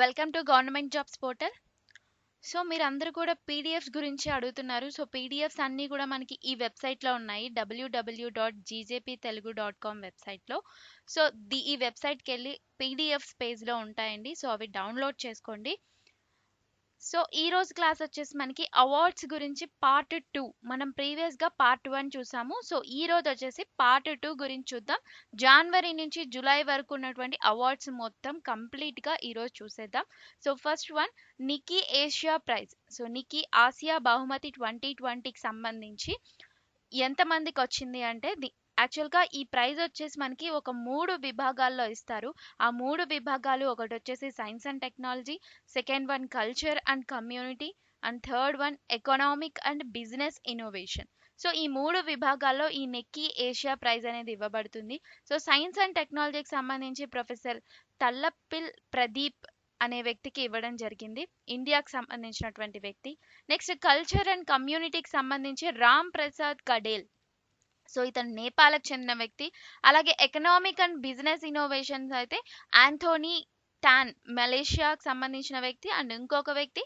Welcome to government jobs portal. So మీరందరూ కూడా PDFs గురించి అడుగుతున్నారు. సో పీడిఎఫ్స్ అన్నీ కూడా మనకి ఈ వెబ్సైట్లో ఉన్నాయి, www.gjptelugu.com వెబ్సైట్లో. సో ఈ వెబ్సైట్కి వెళ్ళి పీడిఎఫ్స్ పేజ్లో ఉంటాయండి. సో అవి డౌన్లోడ్ చేసుకోండి. సో ఈ రోజు క్లాస్ వచ్చేసి మనకి అవార్డ్స్ గురించి పార్ట్ 2. మనం ప్రీవియస్గా పార్ట్ 1 చూసాము. సో ఈ రోజు వచ్చేసి పార్ట్ 2 గురించి చూద్దాం. జనవరి నుంచి జూలై వరకు ఉన్నటువంటి అవార్డ్స్ మొత్తం కంప్లీట్గా ఈరోజు చూసేద్దాం. So first one, Nikkei Asia prize. So Nikkei ఆసియా బహుమతి 2020కి సంబంధించి ఎంతమందికి వచ్చింది అంటే యాక్చువల్గా ఈ ప్రైజ్ వచ్చేసి మనకి ఒక 3 విభాగాల్లో ఇస్తారు. ఆ 3 విభాగాలు, ఒకటి వచ్చేసి science and technology, second one culture and community, and third one economic and business innovation. So ఈ 3 విభాగాల్లో ఈ నిక్కీ ఏషియా ప్రైజ్ అనేది ఇవ్వబడుతుంది. సో సైన్స్ అండ్ టెక్నాలజీకి సంబంధించి ప్రొఫెసర్ తల్లపిల్ ప్రదీప్ అనే వ్యక్తికి ఇవ్వడం జరిగింది, ఇండియాకి సంబంధించినటువంటి వ్యక్తి. నెక్స్ట్ కల్చర్ అండ్ కమ్యూనిటీకి సంబంధించి రామ్ ప్రసాద్ కడేల్. సో ఇతను నేపాల్కి చెందిన వ్యక్తి. అలాగే ఎకనామిక్ అండ్ బిజినెస్ ఇన్నోవేషన్స్ అయితే ఆంథోనీ టాన్, మలేషియాకి సంబంధించిన వ్యక్తి. అండ్ ఇంకొక వ్యక్తి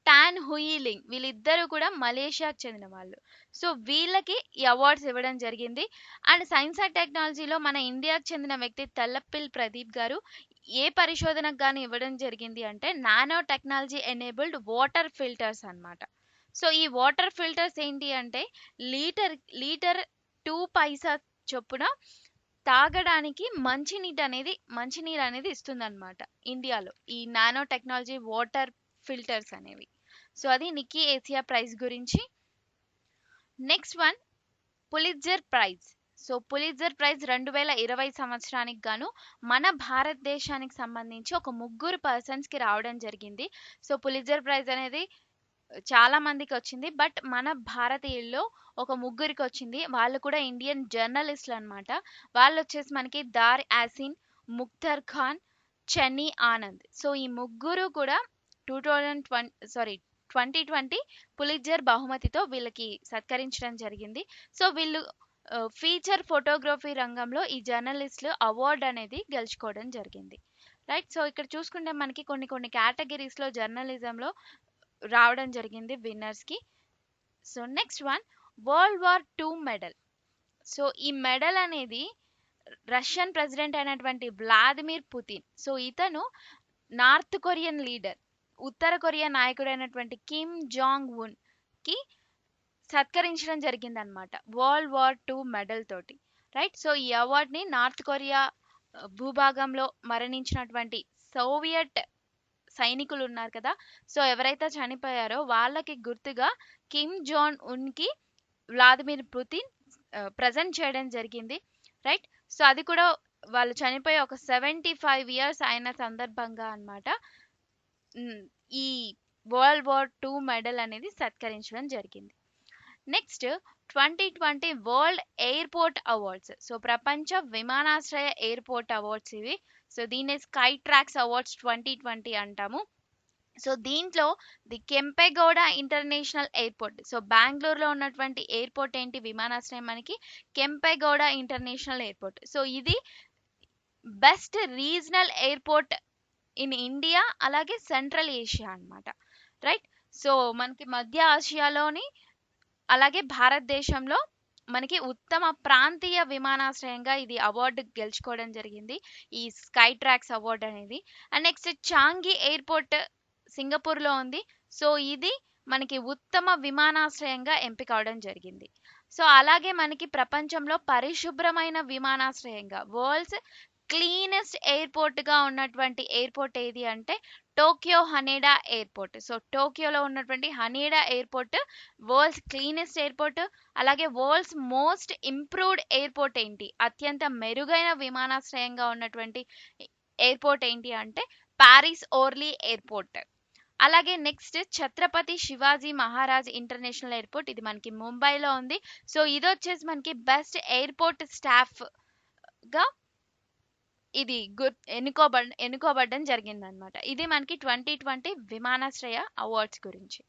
టాన్ హుయిలింగ్, వీళ్ళిద్దరూ కూడా మలేషియాకి చెందిన వాళ్ళు. సో వీళ్ళకి ఈ అవార్డ్స్ ఇవ్వడం జరిగింది. అండ్ సైన్స్ అండ్ టెక్నాలజీలో మన ఇండియాకి చెందిన వ్యక్తి తల్లపిల్ ప్రదీప్ గారు ఏ పరిశోధనకు గాను ఇవ్వడం జరిగింది అంటే nano technology enabled water filters అన్నమాట. సో ఈ వాటర్ ఫిల్టర్స్ ఏంటి అంటే లీటర్ 2 పైసా చొప్పున తాగడానికి మంచినీరు అనేది ఇస్తుందన్నమాట ఇండియాలో ఈ నానో టెక్నాలజీ వాటర్ ఫిల్టర్స్ అనేవి. సో అది నిక్కీ ఏషియా ప్రైజ్ గురించి. Next one, Pulitzer prize. So Pulitzer prize 2020 సంవత్సరానికి గాను మన భారతదేశానికి సంబంధించి ఒక 3 పర్సన్స్కి రావడం జరిగింది. సో పులిట్జర్ ప్రైజ్ అనేది చాలా మందికి వచ్చింది, బట్ మన భారతీయుల్లో ఒక 3కి వచ్చింది. వాళ్ళు కూడా ఇండియన్ జర్నలిస్టులు అనమాట. వాళ్ళు వచ్చేసి మనకి దార్ యాసిన్, ముఖ్తర్ ఖాన్, చన్నీ ఆనంద్. సో ఈ 3 కూడా 2020 పులిట్జర్ బహుమతితో వీళ్ళకి సత్కరించడం జరిగింది. సో వీళ్ళు ఫీచర్ ఫోటోగ్రఫీ రంగంలో ఈ జర్నలిస్టులు అవార్డు అనేది గెలుచుకోవడం జరిగింది. రైట్. సో ఇక్కడ చూసుకుంటే మనకి కొన్ని కేటగిరీస్లో జర్నలిజంలో రావడం జరిగింది విన్నర్స్కి. So next one, world war 2 medal. So ఈ మెడల్ అనేది రష్యన్ ప్రెసిడెంట్ అయినటువంటి వ్లాదిమిర్ పుతిన్. సో ఇతను నార్త్ కొరియన్ లీడర్, ఉత్తర కొరియా నాయకుడైనటువంటి కిమ్ జాంగ్ ఉన్ కి సత్కరించడం జరిగింది అనమాట వరల్డ్ వార్ 2 మెడల్ తోటి. రైట్. సో ఈ అవార్డ్ని నార్త్ కొరియా భూభాగంలో మరణించినటువంటి సోవియట్ సైనికులు ఉన్నారు కదా, సో ఎవరైతే చనిపోయారో వాళ్ళకి గుర్తుగా కిమ్ జాంగ్ ఉన్కి వ్లాదిమిర్ పుతిన్ ప్రజెంట్ చేయడం జరిగింది. రైట్. సో అది కూడా వాళ్ళు చనిపోయి ఒక 75 ఇయర్స్ అయిన సందర్భంగా అన్నమాట ఈ వరల్డ్ వార్ 2 మెడల్ అనేది సత్కరించడం జరిగింది. Next 2020 world airport awards. So ప్రపంచ విమానాశ్రయ ఎయిర్పోర్ట్ అవార్డ్స్ ఇవి. సో దీన్ని స్కై ట్రాక్స్ అవార్డ్స్ 2020 అంటాము. సో దీంట్లో the Kempegowda international airport. So బెంగళూరులో ఉన్నటువంటి ఎయిర్పోర్ట్ ఏంటి, విమానాశ్రయం మనకి కెంపెగౌడ ఇంటర్నేషనల్ ఎయిర్పోర్ట్. సో ఇది best regional airport in India, అలాగే సెంట్రల్ ఏషియా అన్నమాట. రైట్. సో మనకి మధ్య ఆసియాలోని అలాగే భారతదేశంలో మనకి ఉత్తమ ప్రాంతీయ విమానాశ్రయంగా ఇది అవార్డు గెలుచుకోవడం జరిగింది, ఈ స్కై ట్రాక్స్ అవార్డు అనేది. అండ్ నెక్స్ట్ చాంగి ఎయిర్పోర్ట్ సింగపూర్లో ఉంది. సో ఇది మనకి ఉత్తమ విమానాశ్రయంగా ఎంపిక అవడం జరిగింది. సో అలాగే మనకి ప్రపంచంలో పరిశుభ్రమైన విమానాశ్రయంగా వరల్డ్స్ క్లీనెస్ట్ ఎయిర్పోర్ట్గా ఉన్నటువంటి ఎయిర్పోర్ట్ ఏది అంటే టోక్యో హనేడా ఎయిర్పోర్ట్. సో టోక్యోలో ఉన్నటువంటి Haneda airport world's cleanest airport. అలాగే వరల్డ్స్ మోస్ట్ ఇంప్రూవ్డ్ ఎయిర్పోర్ట్ ఏంటి, అత్యంత మెరుగైన విమానాశ్రయంగా ఉన్నటువంటి ఎయిర్పోర్ట్ ఏంటి అంటే ప్యారిస్ ఓర్లీ ఎయిర్పోర్ట్. అలాగే next Chhatrapati Shivaji Maharaj international airport, ఇది మనకి ముంబైలో ఉంది. సో ఇది వచ్చేసి మనకి బెస్ట్ ఎయిర్పోర్ట్ స్టాఫ్గా ఇది ఎన్నుకోబడడం జరిగిందనమాట. ఇది మనకి 2020 విమానాశ్రయ అవార్డ్స్ గురించి.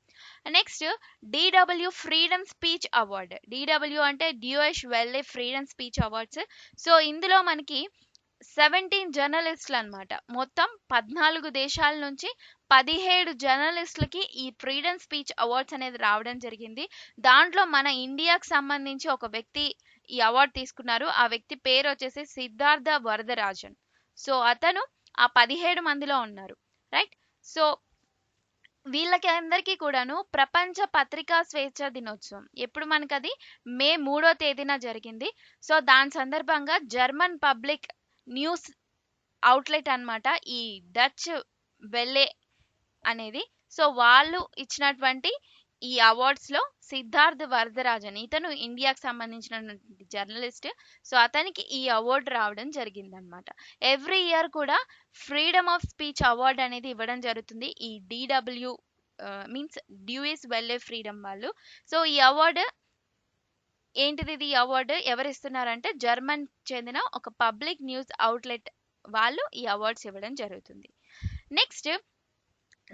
Next DW freedom speech award. DW అంటే డ్యూయష్ వెల్లే ఫ్రీడమ్ స్పీచ్ అవార్డ్స్. సో ఇందులో మనకి 17 జర్నలిస్టులు అనమాట. మొత్తం 14 దేశాల నుంచి 17 జర్నలిస్టులకి ఈ ఫ్రీడమ్ స్పీచ్ అవార్డ్స్ అనేది రావడం జరిగింది. దాంట్లో మన ఇండియాకి సంబంధించి ఒక వ్యక్తి ఈ అవార్డు తీసుకున్నారు. ఆ వ్యక్తి పేరు వచ్చేసి సిద్ధార్థ వరదరాజన్. సో అతను ఆ 17 మందిలో ఉన్నారు. రైట్. సో వీళ్ళకి అందరికీ కూడాను ప్రపంచ పత్రికా స్వేచ్ఛ దినోత్సవం ఎప్పుడు మనకి అది మే 3వ తేదీన జరిగింది. సో దాని సందర్భంగా జర్మన్ పబ్లిక్ న్యూస్ అవుట్లెట్ అన్నమాట ఈ డచ్ వెల్లే అనేది. సో వాళ్ళు ఇచ్చినటువంటి ఈ అవార్డ్స్ లో సిద్ధార్థ్ వరదరాజన్ ఇతను ఇండియాకి సంబంధించినటువంటి జర్నలిస్ట్. సో అతనికి ఈ అవార్డు రావడం జరిగిందనమాట. ఎవ్రీ ఇయర్ కూడా ఫ్రీడమ్ ఆఫ్ స్పీచ్ అవార్డు అనేది ఇవ్వడం జరుగుతుంది ఈ డిడబ్ల్యూ మీన్స్ డ్యూయిస్ వెల్లే ఫ్రీడమ్ వాళ్ళు. సో ఈ అవార్డు ఏంటిది? ఈ అవార్డు ఎవరు ఇస్తున్నారంటే జర్మన్ చెందిన ఒక పబ్లిక్ న్యూస్ అవుట్లెట్ వాళ్ళు ఈ అవార్డ్స్ ఇవ్వడం జరుగుతుంది. నెక్స్ట్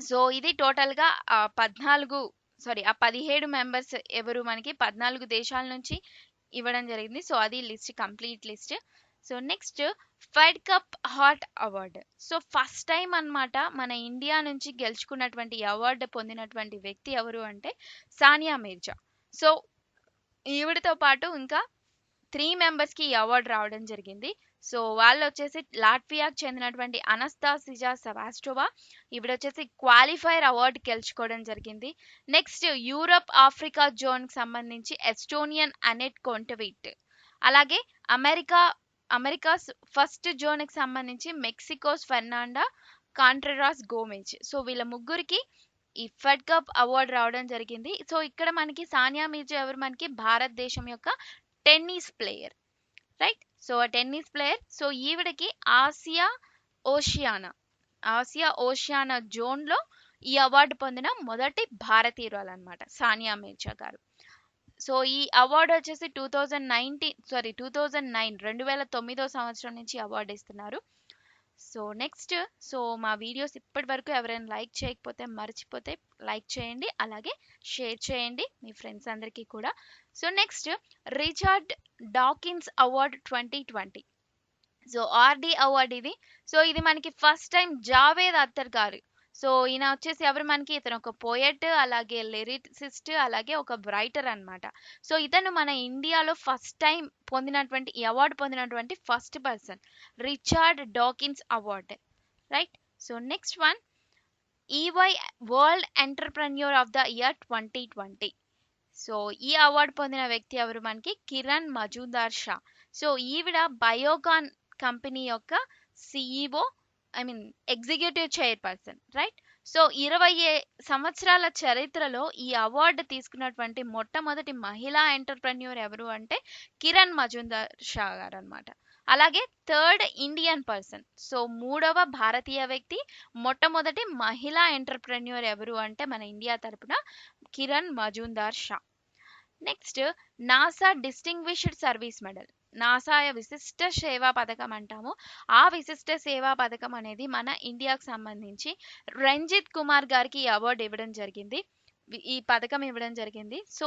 సో ఇది టోటల్గా 17 మెంబర్స్ ఎవరు మనకి 14 దేశాల నుంచి ఇవ్వడం జరిగింది. సో అది list, complete list. So next fed cup heart award. So first time అన్నమాట మన ఇండియా నుంచి గెలుచుకున్నటువంటి అవార్డు పొందినటువంటి వ్యక్తి ఎవరు అంటే సానియా మీర్జా. సో ఈవిడతో పాటు ఇంకా 3 మెంబర్స్కి ఈ అవార్డు రావడం జరిగింది. సో వాళ్ళు వచ్చేసి లాట్వియాకి చెందినటువంటి అనస్తాసిజా సెవాస్టోవా. ఈవిడ వచ్చేసి క్వాలిఫైర్ అవార్డు గెలుచుకోవడం జరిగింది. నెక్స్ట్ యూరప్ ఆఫ్రికా జోన్కి సంబంధించి ఎస్టోనియన్ అనెట్ కొంటవిట్. అలాగే అమెరికాస్ ఫస్ట్ జోన్కి సంబంధించి మెక్సికోస్ ఫెర్నాండా కాంట్రెరాస్ గోమెజ్. సో వీళ్ళ ముగ్గురికి ఈ ఫెడ్ కప్ అవార్డు రావడం జరిగింది. సో ఇక్కడ మనకి సానియా మీర్జా ఎవరు? మనకి భారతదేశం యొక్క tennis player. Right. So tennis player. So ఈవిడకి ఆసియా ఓషియానా జోన్లో ఈ అవార్డు పొందిన మొదటి భారతీయురాలు అనమాట సానియా మీర్జా గారు. సో ఈ అవార్డు వచ్చేసి 2009 సంవత్సరం నుంచి అవార్డు ఇస్తున్నారు. సో నెక్స్ట్ సో మా వీడియోస్ ఇప్పటి వరకు ఎవరైనా లైక్ చేయకపోతే మర్చిపోతే లైక్ చేయండి, అలాగే షేర్ చేయండి మీ ఫ్రెండ్స్ అందరికీ కూడా. So next Richard Dawkins award 2020. So RD award ఇది. సో ఇది మనకి ఫస్ట్ టైం జావేద్ అఖ్తర్ గారు. సో ఈయన వచ్చేసి ఎవరు మనకి? ఇతను ఒక పోయట్, అలాగే లిరిసిస్ట్, అలాగే ఒక రైటర్ అన్నమాట. సో ఇతను మన ఇండియాలో ఫస్ట్ టైం పొందినటువంటి ఈ అవార్డు పొందినటువంటి first person Richard Dawkins award. Right. So next one EY world entrepreneur of the year 2020. So ఈ అవార్డు పొందిన వ్యక్తి ఎవరు మనకి? కిరణ్ మజుందార్ షా. సో ఈవిడ బయోకాన్ కంపెనీ యొక్క CEO, executive chairperson. Right. So 20 సంవత్సరాల చరిత్రలో ఈ అవార్డు తీసుకున్నటువంటి మొట్టమొదటి మహిళా ఎంటర్ప్రెన్యూర్ ఎవరు అంటే కిరణ్ మజుందార్ షా గారు అనమాట. అలాగే థర్డ్ ఇండియన్ పర్సన్. సో 3వ భారతీయ వ్యక్తి, మొట్టమొదటి మహిళా ఎంటర్ప్రెన్యూర్ ఎవరు అంటే మన ఇండియా తరపున Kiran Majumdar Shah. Next NASA distinguished service medal. NASA విశిష్ట సేవా పథకం అంటాము. ఆ విశిష్ట సేవా పథకం అనేది మన ఇండియాకు సంబంధించి రంజిత్ కుమార్ గారికి ఈ అవార్డు ఇవ్వడం జరిగింది, ఈ పథకం ఇవ్వడం జరిగింది. సో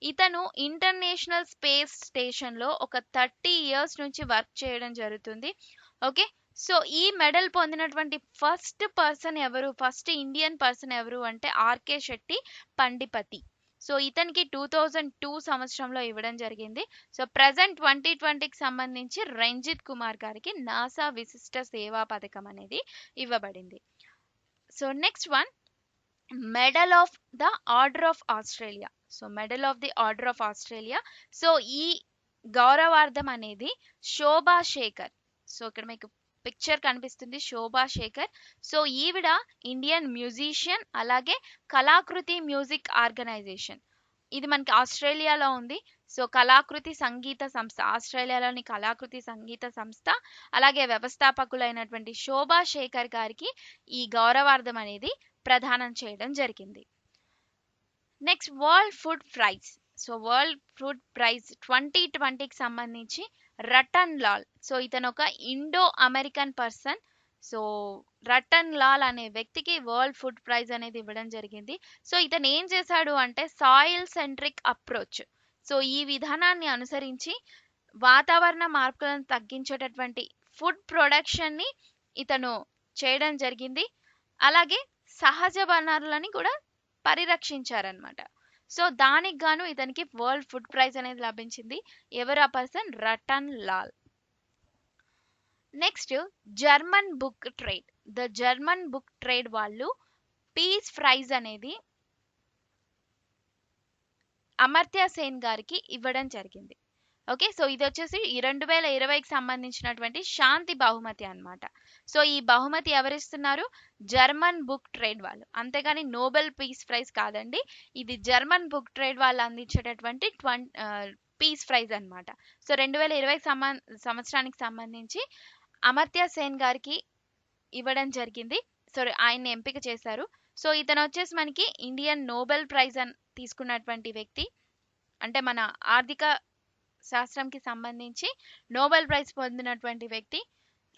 ఇతను ఇంటర్నేషనల్ స్పేస్ స్టేషన్లో ఒక 30 years నుంచి వర్క్ చేయడం జరుగుతుంది. ఓకే. సో ఈ మెడల్ పొందినటువంటి ఫస్ట్ ఇండియన్ పర్సన్ ఎవరు అంటే ఆర్కే శెట్టి పండిపతి. సో ఇతనికి 2002 సంవత్సరంలో ఇవ్వడం జరిగింది. సో ప్రజెంట్ 2020కి సంబంధించి రంజిత్ కుమార్ గారికి నాసా విశిష్ట సేవా పథకం అనేది ఇవ్వబడింది. So next one medal of the order of Australia. So medal of the order of Australia. So ఈ గౌరవార్థం అనేది శోభా శేఖర్. సో ఇక్కడ మీకు పిక్చర్ కనిపిస్తుంది, శోభా శేఖర్. సో ఈవిడ ఇండియన్ మ్యూజిషియన్, అలాగే కళాకృతి మ్యూజిక్ ఆర్గనైజేషన్, ఇది మనకి ఆస్ట్రేలియాలో ఉంది. సో కళాకృతి సంగీత సంస్థ, ఆస్ట్రేలియాలోని కళాకృతి సంగీత సంస్థ, అలాగే వ్యవస్థాపకులైనటువంటి శోభా శేఖర్ గారికి ఈ గౌరవార్థం అనేది ప్రదానం చేయడం జరిగింది. Next world food prize. So world food prize 2020కి సంబంధించి రతన్ లాల్. సో ఇతను ఒక Indo American person. So Rattan Lal అనే వ్యక్తికి వరల్డ్ ఫుడ్ ప్రైజ్ అనేది ఇవ్వడం జరిగింది. సో ఇతను ఏం చేశాడు అంటే సాయిల్ సెంట్రిక్ అప్రోచ్. సో ఈ విధానాన్ని అనుసరించి వాతావరణ మార్పులను తగ్గించేటటువంటి ఫుడ్ ప్రొడక్షన్ని ఇతను చేయడం జరిగింది. అలాగే సహజ వనరులని కూడా పరిరక్షించారనమాట. సో దానికి గాను ఇతనికి వరల్డ్ ఫుడ్ ప్రైజ్ అనేది లభించింది. ఎవరు ఆ person? Ratan Lal. Next German book trade. The German book trade వాళ్ళు పీస్ ప్రైజ్ అనేది అమర్త్య సేన్ గారికి ఇవ్వడం జరిగింది. ఓకే, సో ఇది వచ్చేసి 2020కి సంబంధించినటువంటి శాంతి బహుమతి అన్నమాట. సో ఈ బహుమతి ఎవరిస్తున్నారు? జర్మన్ బుక్ ట్రేడ్ వాళ్ళు, అంతేగాని నోబెల్ పీస్ ప్రైజ్ కాదండి. ఇది జర్మన్ బుక్ ట్రేడ్ వాళ్ళు అందించేటటువంటి పీస్ ప్రైజ్ అన్నమాట. సో 2020 సంవత్సరానికి సంబంధించి అమర్త్య సేన్ గారికి ఇవ్వడం జరిగింది. సో ఆయన్ని ఎంపిక చేశారు. సో ఇతను వచ్చేసి మనకి ఇండియన్ నోబెల్ ప్రైజ్ అని తీసుకున్నటువంటి వ్యక్తి, అంటే మన ఆర్థిక శాస్త్రంకి సంబంధించి నోబెల్ ప్రైజ్ పొందినటువంటి వ్యక్తి,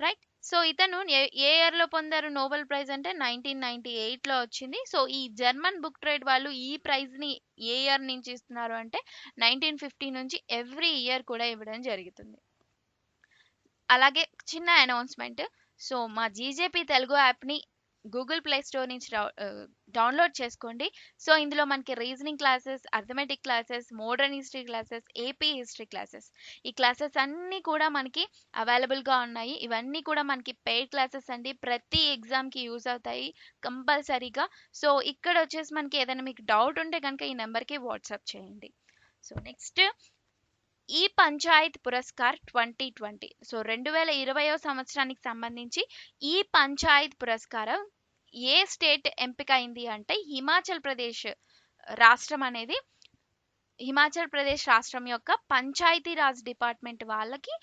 రైట్. సో ఇతను ఏ ఇయర్లో పొందారు నోబెల్ ప్రైజ్ అంటే 1998లో వచ్చింది. సో ఈ జర్మన్ బుక్ ట్రేడ్ వాళ్ళు ఈ ప్రైజ్ని ఏ ఇయర్ నుంచి ఇస్తున్నారు అంటే 1950 నుంచి ఎవ్రీ ఇయర్ కూడా ఇవ్వడం జరుగుతుంది. అలాగే చిన్న అనౌన్స్మెంట్, సో మా జీజేపీ తెలుగు యాప్ని గూగుల్ ప్లే స్టోర్ నుంచి డౌన్లోడ్ చేసుకోండి. సో ఇందులో మనకి reasoning classes, arithmetic classes, modern history classes, AP history classes, ఈ క్లాసెస్ అన్నీ కూడా మనకి అవైలబుల్గా ఉన్నాయి. ఇవన్నీ కూడా మనకి పెయిడ్ క్లాసెస్ అండి, ప్రతి ఎగ్జామ్కి యూజ్ అవుతాయి కంపల్సరీగా. సో ఇక్కడ వచ్చేసి మనకి ఏదైనా మీకు డౌట్ ఉంటే కనుక ఈ నెంబర్కి వాట్సాప్ చేయండి. సో నెక్స్ట్ ఈ పంచాయత్ పురస్కార్ 2020. సో 2020వ సంవత్సరానికి సంబంధించి ఈ పంచాయత్ పురస్కారం ఏ స్టేట్ ఎంపిక అయింది అంటే హిమాచల్ ప్రదేశ్ రాష్ట్రం అనేది, హిమాచల్ ప్రదేశ్ రాష్ట్రం యొక్క పంచాయతీ రాజ్ డిపార్ట్మెంట్ వాళ్ళకి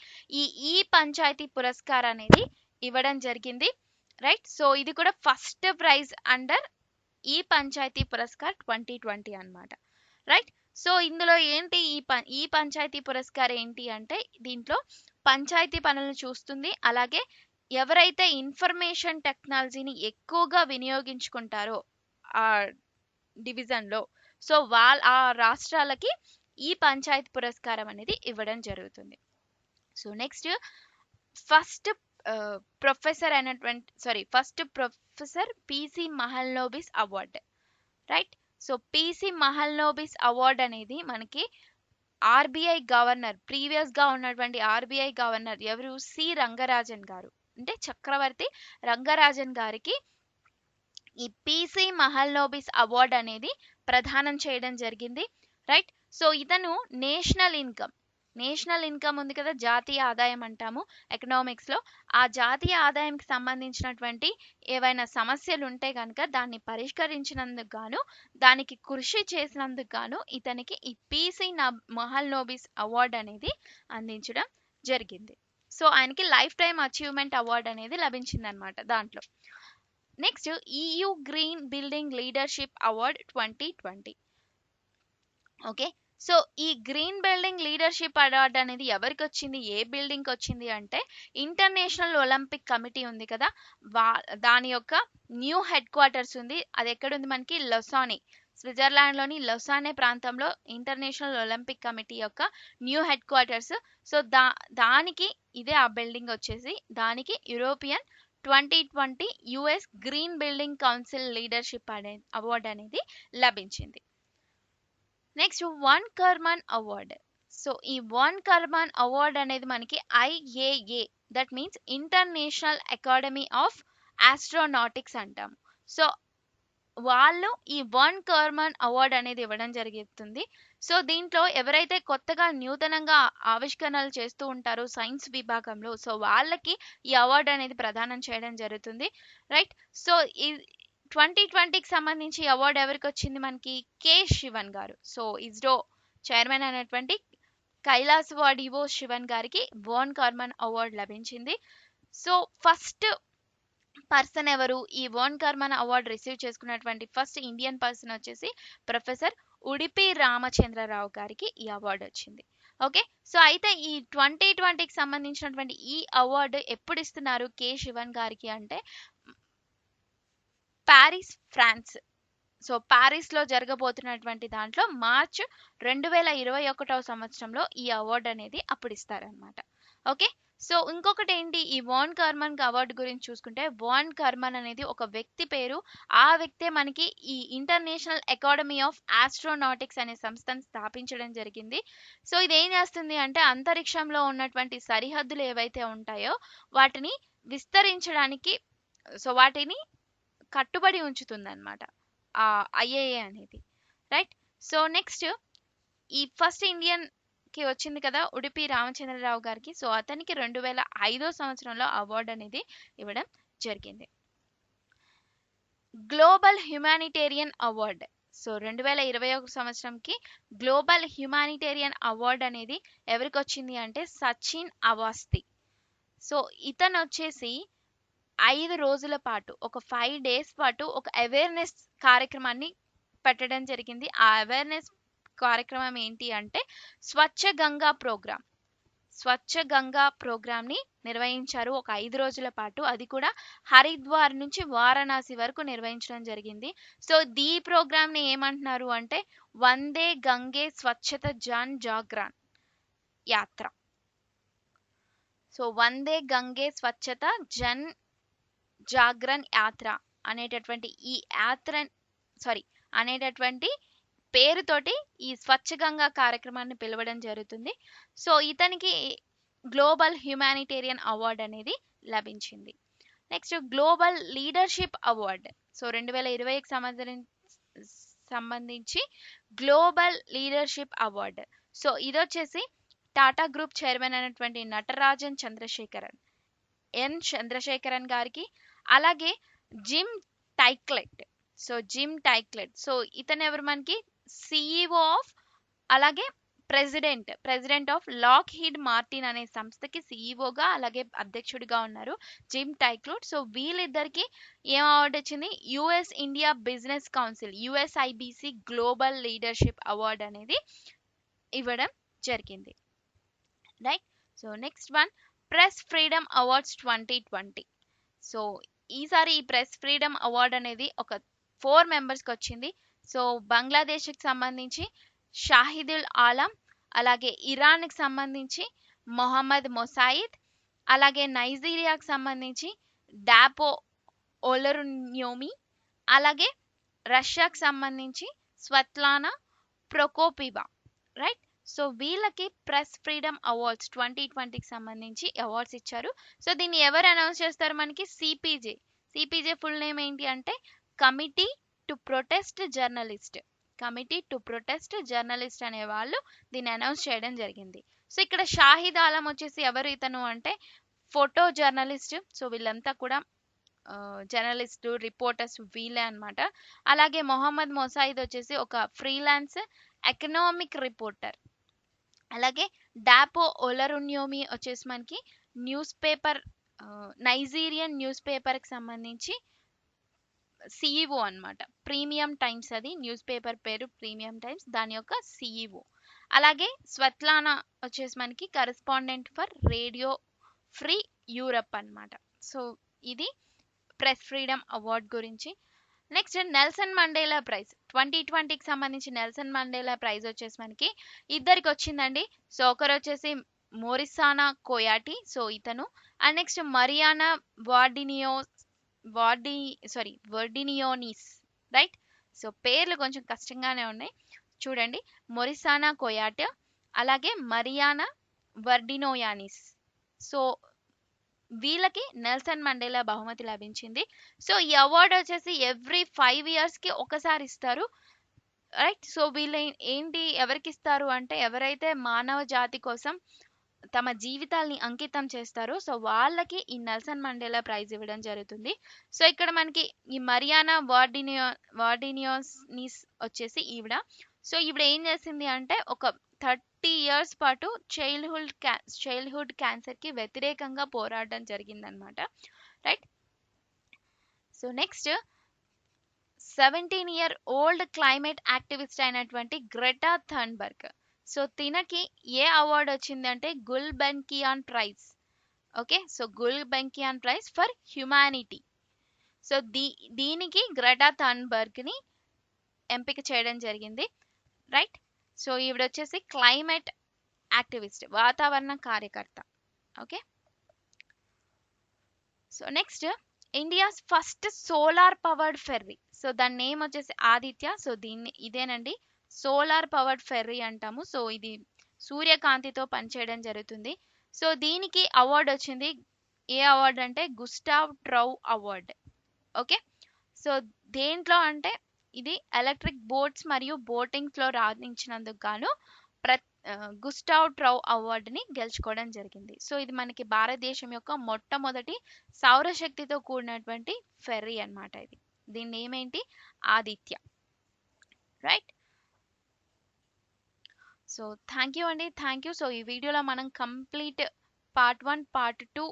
ఈ పంచాయతీ పురస్కార్ అనేది ఇవ్వడం జరిగింది, రైట్. సో ఇది కూడా ఫస్ట్ ప్రైజ్ అండర్ ఈ పంచాయతీ పురస్కార్ 2020 అన్నమాట, రైట్. సో ఇందులో ఏంటి ఈ పంచాయతీ పురస్కార్ ఏంటి అంటే దీంట్లో పంచాయతీ పనులను చూస్తుంది. అలాగే ఎవరైతే ఇన్ఫర్మేషన్ టెక్నాలజీని ఎక్కువగా వినియోగించుకుంటారో ఆ డివిజన్లో, సో ఆ రాష్ట్రాలకి ఈ పంచాయతీ పురస్కారం అనేది ఇవ్వడం జరుగుతుంది. So next first professor PC Mahalanobis award, right. So PC Mahalanobis award అనేది మనకి ఆర్బీఐ గవర్నర్, ప్రీవియస్గా ఉన్నటువంటి ఆర్బీఐ గవర్నర్ ఎవరు? సి రంగరాజన్ గారు, అంటే చక్రవర్తి రంగరాజన్ గారికి ఈ పిసి మహల్నోబిస్ అవార్డ్ అనేది ప్రదానం చేయడం జరిగింది, రైట్. సో ఇతను నేషనల్ ఇన్కమ్ ఉంది కదా, జాతీయ ఆదాయం అంటాము ఎకనామిక్స్లో. ఆ జాతీయ ఆదాయంకి సంబంధించినటువంటి ఏవైనా సమస్యలు ఉంటే కనుక దాన్ని పరిష్కరించినందుకు గాను, దానికి కృషి చేసినందుకు గాను ఇతనికి ఈ పిసి మహల్నోబిస్ అవార్డ్ అనేది అందించడం జరిగింది. సో ఆయనకి లైఫ్ టైమ్ అచీవ్మెంట్ అవార్డ్ అనేది లభించింది అనమాట దాంట్లో. Next EU green building leadership award 2020. Okay, so ఈ గ్రీన్ బిల్డింగ్ లీడర్షిప్ అవార్డ్ అనేది ఎవరికి వచ్చింది, ఏ బిల్డింగ్కి వచ్చింది అంటే ఇంటర్నేషనల్ ఒలింపిక్ కమిటీ ఉంది కదా, దాని యొక్క న్యూ హెడ్ క్వార్టర్స్ ఉంది. అది ఎక్కడుంది మనకి? లొసానే, స్విట్జర్లాండ్లోని లొసానే ప్రాంతంలో ఇంటర్నేషనల్ ఒలింపిక్ కమిటీ యొక్క న్యూ హెడ్ క్వార్టర్స్. సో దానికి ఇదే ఆ బిల్డింగ్ వచ్చేసి, దానికి European 2020 US green building council leadership award అనేది లభించింది. Next von Karman award. So ఈ వన్ కర్మన్ అవార్డ్ అనేది మనకి IAA, that means international academy of astronautics అంటాము. సో వాళ్ళు ఈ వన్ కర్మన్ అవార్డ్ అనేది ఇవ్వడం జరుగుతుంది. సో దీంట్లో ఎవరైతే కొత్తగా నూతనంగా ఆవిష్కరణలు చేస్తూ ఉంటారో సైన్స్ విభాగంలో, సో వాళ్ళకి ఈ అవార్డు అనేది ప్రదానం చేయడం జరుగుతుంది, రైట్. సో ఈ 2020కి సంబంధించి అవార్డు ఎవరికి వచ్చింది మనకి? కె శివన్ గారు. సో ఇస్రో చైర్మన్ అయినటువంటి కైలాస్ వాడివో శివన్ గారికి వన్ కర్మన్ అవార్డు లభించింది. సో ఫస్ట్ పర్సన్ ఎవరు? ఈ వన్ కర్మన్ అవార్డు రిసీవ్ చేసుకున్నటువంటి ఫస్ట్ ఇండియన్ పర్సన్ వచ్చేసి ప్రొఫెసర్ ఉడిపి రామచంద్రరావు గారికి ఈ అవార్డు వచ్చింది. ఓకే, సో అయితే ఈ 2020కి సంబంధించినటువంటి ఈ అవార్డు ఎప్పుడు ఇస్తున్నారు కె శివన్ గారికి అంటే ప్యారిస్, ఫ్రాన్స్. సో ప్యారిస్లో జరగబోతున్నటువంటి దాంట్లో మార్చ్ 2021 సంవత్సరంలో ఈ అవార్డు అనేది అప్పుడు ఇస్తారనమాట. ఓకే, సో ఇంకొకటి ఏంటి, ఈ వాన్ కర్మన్ అవార్డు గురించి చూసుకుంటే, వాన్ కర్మన్ అనేది ఒక వ్యక్తి పేరు. ఆ వ్యక్తే మనకి ఈ ఇంటర్నేషనల్ అకాడమీ ఆఫ్ ఆస్ట్రోనాటిక్స్ అనే సంస్థను స్థాపించడం జరిగింది. సో ఇది ఏం చేస్తుంది అంటే, అంతరిక్షంలో ఉన్నటువంటి సరిహద్దులు ఏవైతే ఉంటాయో వాటిని విస్తరించడానికి, సో వాటిని కట్టుబడి ఉంచుతుంది అనమాట ఆ ఐఏఏ అనేది. రైట్. సో నెక్స్ట్, ఈ ఫస్ట్ ఇండియన్ కి వచ్చింది కదా ఉడిపి రామచంద్రరావు గారికి. సో అతనికి 2005 సంవత్సరంలో అవార్డు అనేది ఇవ్వడం జరిగింది. Global humanitarian award. సో 2021 సంవత్సరంకి గ్లోబల్ హ్యుమానిటేరియన్ అవార్డ్ అనేది ఎవరికి వచ్చింది అంటే సచిన్ అవాస్తి. సో ఇతను వచ్చేసి 5 రోజుల పాటు, ఒక 5 days పాటు ఒక అవేర్నెస్ కార్యక్రమాన్ని పెట్టడం జరిగింది. ఆ అవేర్నెస్ కార్యక్రమం ఏంటి అంటే స్వచ్ఛ గంగా ప్రోగ్రామ్. స్వచ్ఛ గంగా ప్రోగ్రామ్ని నిర్వహించారు ఒక 5 రోజుల పాటు. అది కూడా హరిద్వార్ నుంచి వారణాసి వరకు నిర్వహించడం జరిగింది. సో ఈ ప్రోగ్రామ్ని ఏమంటున్నారు అంటే వందే గంగే స్వచ్ఛత జన్ జాగ్రన్ యాత్ర. సో వందే గంగే స్వచ్ఛత జన్ జాగ్రన్ యాత్ర అనేటటువంటి ఈ యాత్ర అనేటటువంటి పేరుతోటి ఈ స్వచ్ఛ గంగా కార్యక్రమాన్ని పిలవడం జరుగుతుంది. సో ఇతనికి గ్లోబల్ హ్యుమానిటేరియన్ అవార్డ్ అనేది లభించింది. Next global leadership award. So 2020కి సంబంధించి గ్లోబల్ లీడర్షిప్ అవార్డ్. సో ఇది వచ్చేసి టాటా గ్రూప్ చైర్మన్ అయినటువంటి నటరాజన్ చంద్రశేఖరన్ గారికి, అలాగే Jim Taiclet. So Jim Taiclet, so ఇతను ఎవరు మనకి సిఇఓ ఆఫ్, అలాగే president of Lockheed Martin అనే సంస్థకి సిఇఓగా అలాగే అధ్యక్షుడిగా ఉన్నారు జిమ్ టైక్లెట్. సో వీళ్ళిద్దరికి ఏం అవార్డు వచ్చింది, US India business council USIBC global leadership award అనేది ఇవ్వడం జరిగింది. Right. So next one, press freedom awards 2020. So ఈసారి ఈ ప్రెస్ ఫ్రీడమ్ అవార్డ్ అనేది ఒక 4 మెంబర్స్కి వచ్చింది. సో బంగ్లాదేశ్కి సంబంధించి షాహిదుల్ ఆలం, అలాగే ఇరాన్కి సంబంధించి మొహమ్మద్ మొసాయిద్, అలాగే నైజీరియాకి సంబంధించి డాపో ఓలరున్యోమి, అలాగే రష్యాకి సంబంధించి స్వత్లానా ప్రొకోపివా. రైట్. సో వీళ్ళకి ప్రెస్ ఫ్రీడమ్ అవార్డ్స్ 2020కి సంబంధించి అవార్డ్స్ ఇచ్చారు. సో దీన్ని ఎవరు అనౌన్స్ చేస్తారు మనకి, సిపిజే ఫుల్ నేమ్ ఏంటి అంటే కమిటీ టు ప్రొటెస్ట్ జర్నలిస్ట్ అనే వాళ్ళు దీన్ని అనౌన్స్ చేయడం జరిగింది. సో ఇక్కడ షాహిద్ ఆలం వచ్చేసి ఎవరు, ఇతను అంటే ఫోటో జర్నలిస్ట్. సో వీళ్ళంతా కూడా జర్నలిస్టు, రిపోర్టర్స్ వీళ్ళే అనమాట. అలాగే మొహమ్మద్ మొసాయిద్ వచ్చేసి ఒక ఫ్రీలాన్స్ ఎకనామిక్ రిపోర్టర్. అలాగే డాపో ఓలరున్యోమి వచ్చేసి మనకి న్యూస్ పేపర్, నైజీరియన్ న్యూస్ పేపర్కి సంబంధించి సిఇఓ అనమాట. ప్రీమియం టైమ్స్, అది న్యూస్ పేపర్ పేరు ప్రీమియం టైమ్స్, దాని యొక్క సిఇఓ. అలాగే స్వత్లానా వచ్చేసి మనకి correspondent for radio free Europe అనమాట. సో ఇది ప్రెస్ ఫ్రీడమ్ అవార్డ్ గురించి. నెక్స్ట్ నెల్సన్ మండేలా ప్రైజ్ 2020కి సంబంధించి నెల్సన్ మండేలా ప్రైజ్ వచ్చేసి మనకి ఇద్దరికి వచ్చిందండి. సో ఒకరు వచ్చేసి మోరిసానా కోయాటి, సో ఇతను, అండ్ నెక్స్ట్ మరియానా వర్డినియోనిస్. రైట్. సో పేర్లు కొంచెం కష్టంగానే ఉన్నాయి, చూడండి. మొరిసానా కోయాట్, అలాగే మరియానా వర్డినోయానిస్. సో వీళ్ళకి నెల్సన్ మండేలా బహుమతి లభించింది. సో ఈ అవార్డు వచ్చేసి ఎవ్రీ 5 yearsకి ఒకసారి ఇస్తారు. రైట్. సో వీళ్ళు ఏంటి, ఎవరికి ఇస్తారు అంటే ఎవరైతే మానవ జాతి కోసం తమ జీవితాల్ని అంకితం చేస్తారో సో వాళ్ళకి ఈ నెల్సన్ మండేలా ప్రైజ్ ఇవ్వడం జరుగుతుంది. సో ఇక్కడ మనకి ఈ మరియానా వార్డినియోనిస్ వచ్చేసి ఈవిడ. సో ఈవిడ ఏం చేసింది అంటే ఒక 30 years పాటు చైల్డ్హుడ్ క్యాన్సర్కి వ్యతిరేకంగా పోరాడడం జరిగిందనమాట. Right. So next 17-year-old climate activist అయినటువంటి గ్రెటా థర్న్బర్గ్. సో తినకి ఏ అవార్డు వచ్చిందంటే Gulbenkian prize. Okay. So Gulbenkian prize for humanity. So దీనికి గ్రెటా థర్న్బర్గ్ని ఎంపిక చేయడం జరిగింది. రైట్. సో ఈవిడ వచ్చేసి క్లైమేట్ యాక్టివిస్ట్, వాతావరణ కార్యకర్త. Okay. So next India's first solar powered ferry. So దాని నేమ్ వచ్చేసి ఆదిత్య. సో ఇదేనండి సోలార్ పవర్డ్ ఫెర్రీ అంటాము. సో ఇది సూర్యకాంతితో పనిచేయడం జరుగుతుంది. సో దీనికి అవార్డు వచ్చింది. ఏ అవార్డు అంటే గుస్టావ్ ట్రౌ అవార్డ్. ఓకే. సో దేంట్లో అంటే ఇది ఎలక్ట్రిక్ బోట్స్ మరియు బోటింగ్స్లో రాణించినందుకు గాను గుస్టావ్ ట్రౌ అవార్డుని గెలుచుకోవడం జరిగింది. సో ఇది మనకి భారతదేశం యొక్క మొట్టమొదటి సౌరశక్తితో కూడినటువంటి ఫెర్రీ అన్నమాట. దీని నేమ్ ఏంటి? Aditya. Right. So thank you అండి, థ్యాంక్ యూ. సో ఈ వీడియోలో మనం కంప్లీట్ పార్ట్ 1 పార్ట్ 2,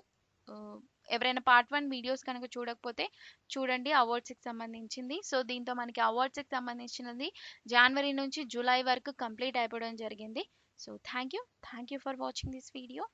ఎవరైనా పార్ట్ 1 వీడియోస్ కనుక చూడకపోతే చూడండి, అవార్డ్స్కి సంబంధించింది. సో దీంతో మనకి అవార్డ్స్కి సంబంధించినది జనవరి నుంచి జూలై వరకు కంప్లీట్ అయిపోవడం జరిగింది. So thank you for watching this video.